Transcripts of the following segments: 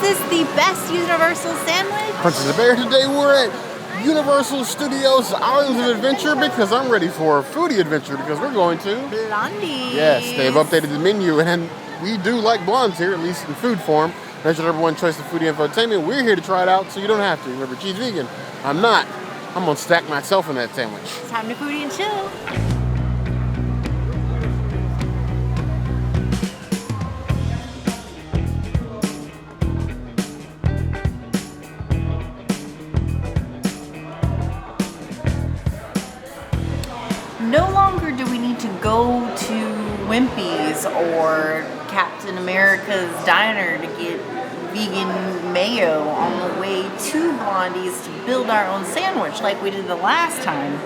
this the best Universal sandwich? Princess of Bear, today we're at Universal Studios Islands of Adventure because I'm ready for a foodie adventure because we're going to Blondie. Yes, they've updated the menu and we do like blondes here, at least in food form. That's your number one choice of foodie infotainment. We're here to try it out so you don't have to. Remember, she's vegan. I'm not. I'm gonna stack myself in that sandwich. Time to foodie and chill. No longer do we need to go to Wimpy's or Captain America's Diner to get vegan mayo on the way to Blondie's to build our own sandwich like we did the last time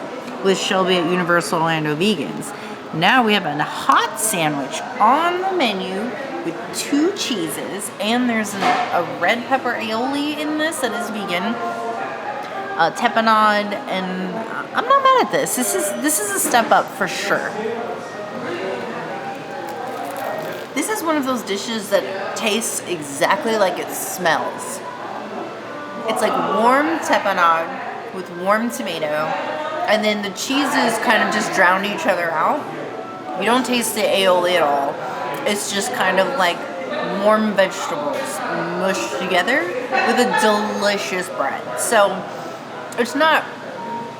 with Shelby at Universal Orlando Vegans. Now we have a hot sandwich on the menu with 2 cheeses, and there's a red pepper aioli in this that is vegan. Tapenade, and I'm not mad at this. This is a step up for sure. This is one of those dishes that tastes exactly like it smells. It's like warm tapenade with warm tomato, and then the cheeses kind of just drown each other out. You don't taste the aioli at all. It's just kind of like warm vegetables mushed together with a delicious bread. So it's not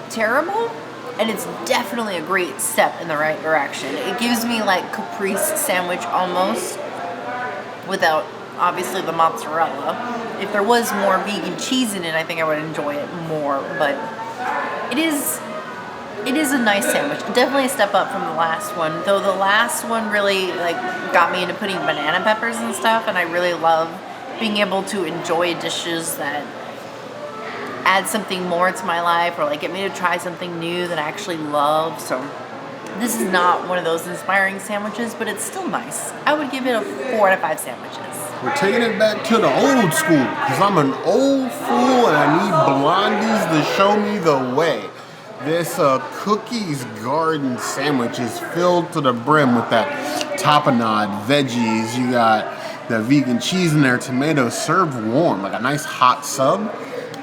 terrible, and it's definitely a great step in the right direction. It gives me like caprese sandwich almost, without obviously the mozzarella. If there was more vegan cheese in it, I think I would enjoy it more, but it is a nice sandwich. Definitely a step up from the last one, though the last one really like got me into putting banana peppers and stuff, and I really love being able to enjoy dishes that add something more to my life or like get me to try something new that I actually love. So this is not one of those inspiring sandwiches, but it's still nice. I would give it a 4 out of 5 sandwiches. We're taking it back to the old school because I'm an old fool and I need Blondies to show me the way. This Cookies Garden sandwich is filled to the brim with that tapenade, veggies. You got the vegan cheese in there, tomatoes served warm, like a nice hot sub.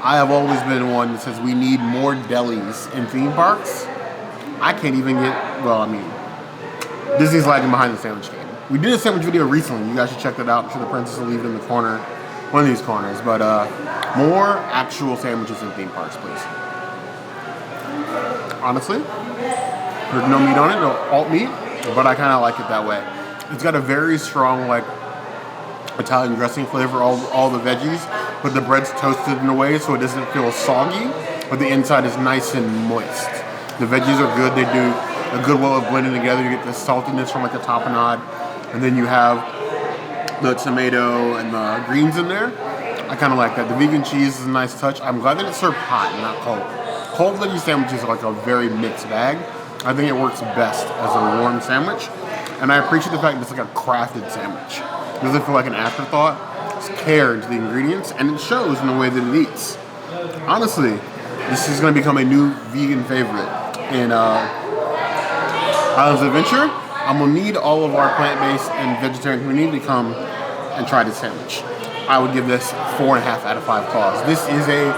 I have always been one that says we need more delis in theme parks. I can't even get, well, I mean, Disney's lagging behind the sandwich game. We did a sandwich video recently. You guys should check that out. I'm sure the princess will leave it in the corner, one of these corners. But more actual sandwiches in theme parks, please. Honestly, there's no meat on it, no alt meat, but I kind of like it that way. It's got a very strong, like, Italian dressing flavor, all the veggies, but the bread's toasted in a way so it doesn't feel soggy, but the inside is nice and moist. The veggies are good. They do a good way of blending together. You get the saltiness from like the tapenade, and then you have the tomato and the greens in there. I kind of like that. The vegan cheese is a nice touch. I'm glad that it's served hot and not cold. Cold veggie sandwiches are like a very mixed bag. I think it works best as a warm sandwich, and I appreciate the fact that it's like a crafted sandwich. It doesn't feel like an afterthought. It's care into the ingredients, and it shows in the way that it eats. Honestly, this is going to become a new vegan favorite in Islands of Adventure. I'm going to need all of our plant-based and vegetarian community to come and try this sandwich. I would give this 4.5 out of 5 claws. This is a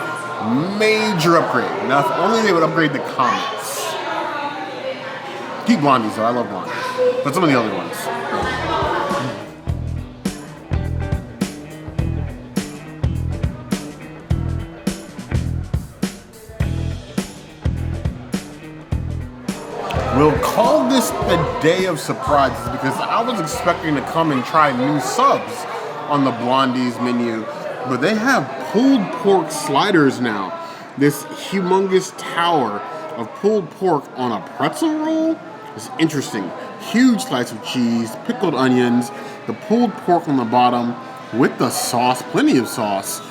major upgrade. Now, if only they would upgrade the comments. Keep Blondies, though. I love Blondies. But some of the other ones. We'll call this the day of surprises because I was expecting to come and try new subs on the Blondie's menu, but they have pulled pork sliders now. This humongous tower of pulled pork on a pretzel roll is interesting. Huge slice of cheese, pickled onions, the pulled pork on the bottom with the sauce, plenty of sauce.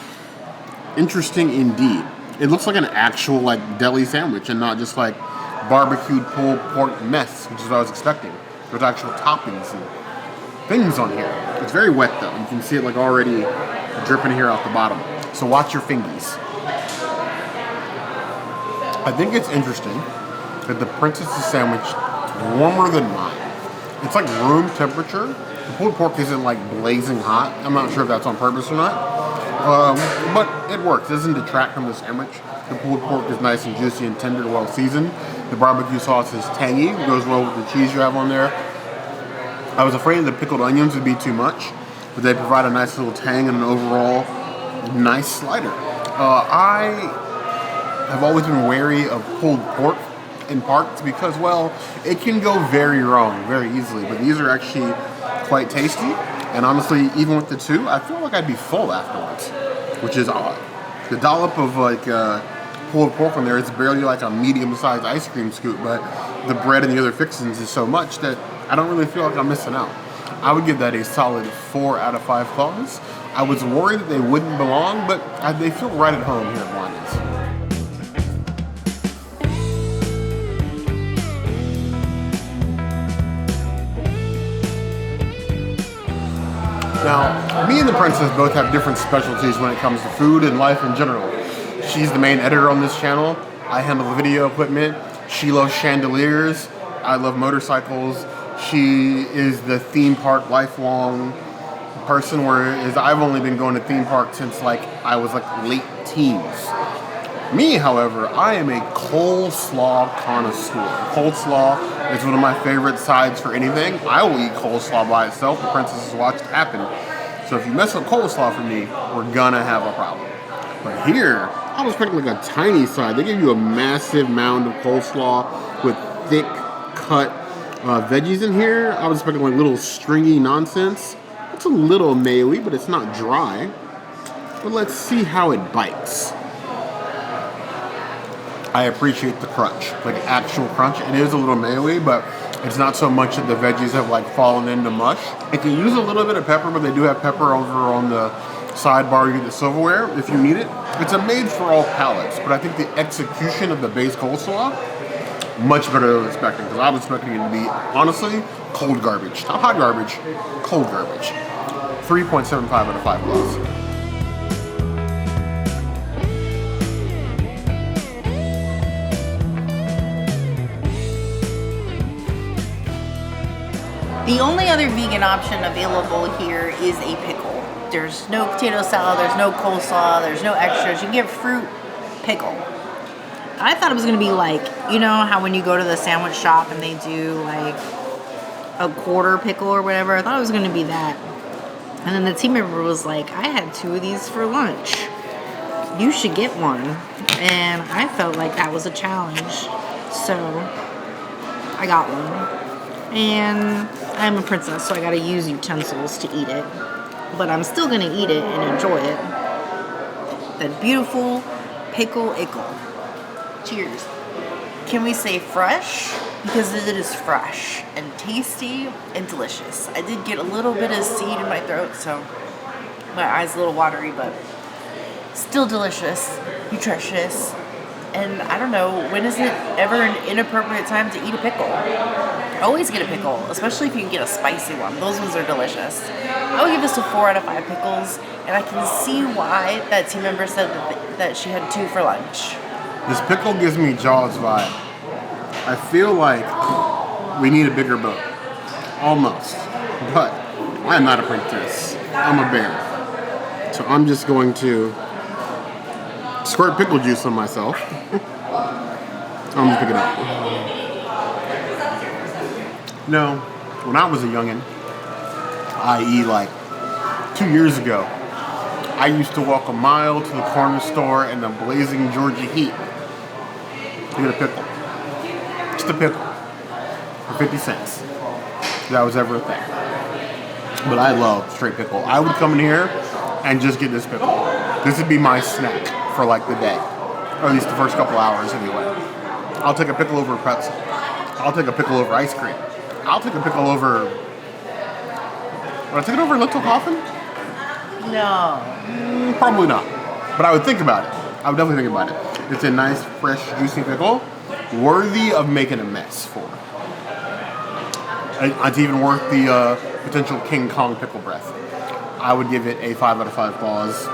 Interesting indeed. It looks like an actual like deli sandwich and not just like barbecued pulled pork mess, which is what I was expecting. There's actual toppings and things on here. It's very wet though. You can see it like already dripping here off the bottom. So watch your fingies. I think it's interesting that the princess's sandwich is warmer than mine. It's like room temperature, The pulled pork isn't like blazing hot. I'm not sure if that's on purpose or not. But it works. It doesn't detract from the sandwich. The pulled pork is nice and juicy and tender, well seasoned. The barbecue sauce is tangy. It goes well with the cheese you have on there. I was afraid the pickled onions would be too much, but they provide a nice little tang and an overall nice slider. I have always been wary of pulled pork in parks because, well, it can go very wrong very easily, but these are actually quite tasty, and honestly, even with the two, I feel like I'd be full afterwards, which is odd. The dollop of like pulled pork on there is barely like a medium-sized ice cream scoop, but the bread and the other fixings is so much that I don't really feel like I'm missing out. I would give that a solid 4 out of 5 claws. I was worried that they wouldn't belong, but they feel right at home here at Blondie's. Now, me and the princess both have different specialties when it comes to food and life in general. She's the main editor on this channel. I handle the video equipment. She loves chandeliers. I love motorcycles. She is the theme park lifelong person, whereas I've only been going to theme parks since like I was like late teens. Me, however, I am a coleslaw connoisseur. Coleslaw is one of my favorite sides for anything. I will eat coleslaw by itself. The princess has watched it happen. So if you mess up coleslaw for me, we're gonna have a problem. But here, I was expecting like a tiny side. They give you a massive mound of coleslaw with thick cut veggies in here. I was expecting like little stringy nonsense. It's a little mayo-y, but it's not dry. But let's see how it bites. I appreciate the crunch, like actual crunch. It is a little mayo-y, but it's not so much that the veggies have like fallen into mush. It can use a little bit of pepper, but they do have pepper over on the sidebar. You get the silverware if you need it. It's a made for all palates, but I think the execution of the base coleslaw, much better than I was expecting, because I was expecting it to be, honestly, cold garbage. Not hot garbage, cold garbage. 3.75 out of 5 claws. The only other vegan option available here is a pickle. There's no potato salad, there's no coleslaw, there's no extras. You can get fruit pickle. I thought it was gonna be like, you know how when you go to the sandwich shop and they do like a quarter pickle or whatever? I thought it was gonna be that. And then the team member was like, I had 2 of these for lunch. You should get one. And I felt like that was a challenge. So I got one. And I'm a princess, so I gotta use utensils to eat it. But I'm still gonna eat it and enjoy it. That beautiful pickle ickle. Cheers. Can we say fresh? Because it is fresh and tasty and delicious. I did get a little bit of seed in my throat, so my eyes a little watery, but still delicious, nutritious. And I don't know, when is it ever an inappropriate time to eat a pickle? Always get a pickle, especially if you can get a spicy one. Those ones are delicious. I would give this a 4 out of 5 pickles, and I can see why that team member said that she had 2 for lunch. This pickle gives me Jaws vibe. I feel like we need a bigger boat. Almost. But I'm not a princess. I'm a bear. So I'm just going to squirt pickle juice on myself. I'm just picking it up. No, when I was a youngin', i.e. like 2 years ago, I used to walk a mile to the corner store in the blazing Georgia heat to get a pickle. Just a pickle. For 50 cents. If that was ever a thing. But I love straight pickle. I would come in here and just get this pickle. This would be my snack for like the day. Or at least the first couple hours anyway. I'll take a pickle over a pretzel. I'll take a pickle over ice cream. I'll take a pickle over... Would I take it over Little Coffin? No. Probably not. But I would think about it. I would definitely think about it. It's a nice, fresh, juicy pickle. Worthy of making a mess for. It's even worth the potential King Kong pickle breath. I would give it a 5 out of 5 claws.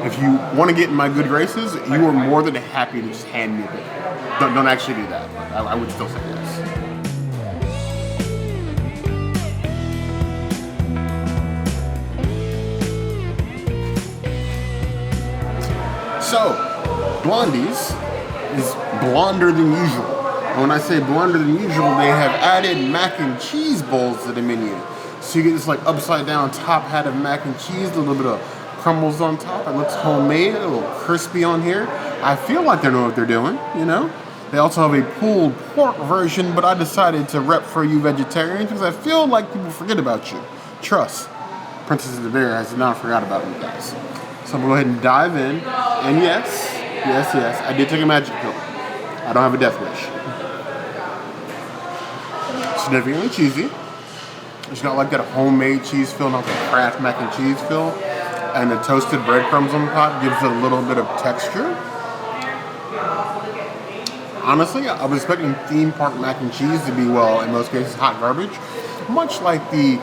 If you want to get in my good graces, you are more than happy to just hand me a pickle. Don't actually do that. I would still say yes. So, Blondie's is blonder than usual. And when I say blonder than usual, they have added mac and cheese bowls to the menu. So you get this like upside down top hat of mac and cheese, a little bit of crumbles on top. It looks homemade, a little crispy on here. I feel like they know what they're doing, you know? They also have a pulled pork version, but I decided to rep for you vegetarians because I feel like people forget about you. Trust, Princess of the Bear has not forgot about you guys. So I'm gonna go ahead and dive in. And yes, I did take a magic pill. I don't have a death wish. Significantly cheesy. It's got like that homemade cheese feel, not the Kraft mac and cheese feel. And the toasted breadcrumbs on the top gives it a little bit of texture. Honestly, I was expecting theme park mac and cheese to be, well, in most cases, hot garbage. Much like the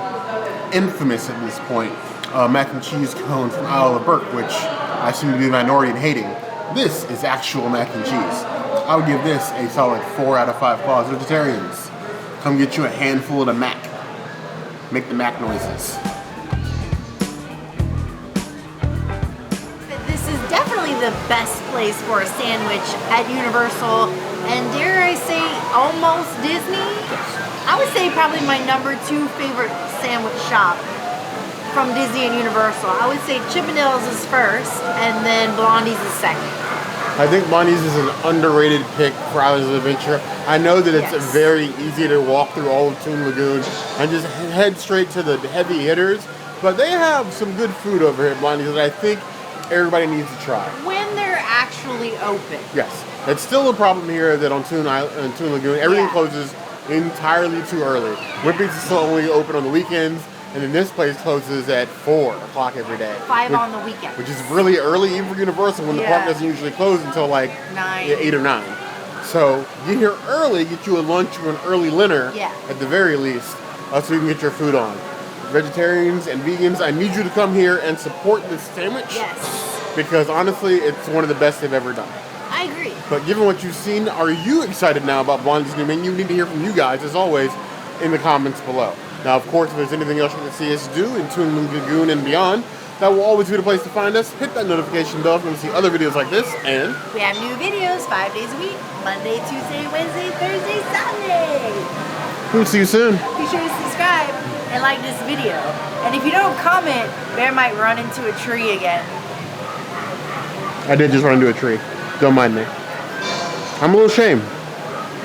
infamous, at this point, mac and cheese cone from Isle of Burke, which I seem to be the minority in hating. This is actual mac and cheese. I would give this a solid 4 out of 5 claws. Vegetarians, come get you a handful of the mac. Make the mac noises. This is definitely the best place for a sandwich at Universal, and dare I say, almost Disney? I would say probably my number 2 favorite sandwich shop from Disney and Universal. I would say Chippendales is first, and then Blondie's is second. I think Blondie's is an underrated pick for Islands of Adventure. I know that it's very easy to walk through all of Toon Lagoon and just head straight to the heavy hitters, but they have some good food over here at Blondie's that I think everybody needs to try. When they're actually open. Yes. It's still a problem here that on Toon Lagoon, everything closes entirely too early. Whippets is still only open on the weekends, and then this place closes at 4 o'clock every day. 5 on the weekend. Which is really early, even for Universal, when the park doesn't usually close until like 8 or 9. So get here early, get you a lunch or an early dinner at the very least, so you can get your food on. Vegetarians and vegans, I need you to come here and support this sandwich. Yes. Because honestly, it's one of the best they've ever done. I agree. But given what you've seen, are you excited now about Blondie's new menu? We need to hear from you guys, as always, in the comments below. Now, of course, if there's anything else you want to see us do in Toon Lagoon and beyond, that will always be the place to find us. Hit that notification bell if you want to see other videos like this, and we have new videos 5 days a week, Monday, Tuesday, Wednesday, Thursday, Sunday. We'll see you soon. Be sure to subscribe and like this video. And if you don't comment, Bear might run into a tree again. I did just run into a tree. Don't mind me. I'm a little ashamed,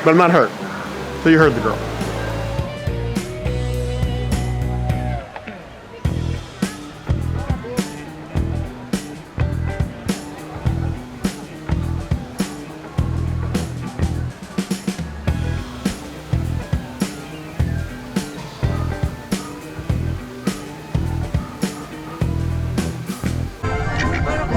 but I'm not hurt. So you heard the girl.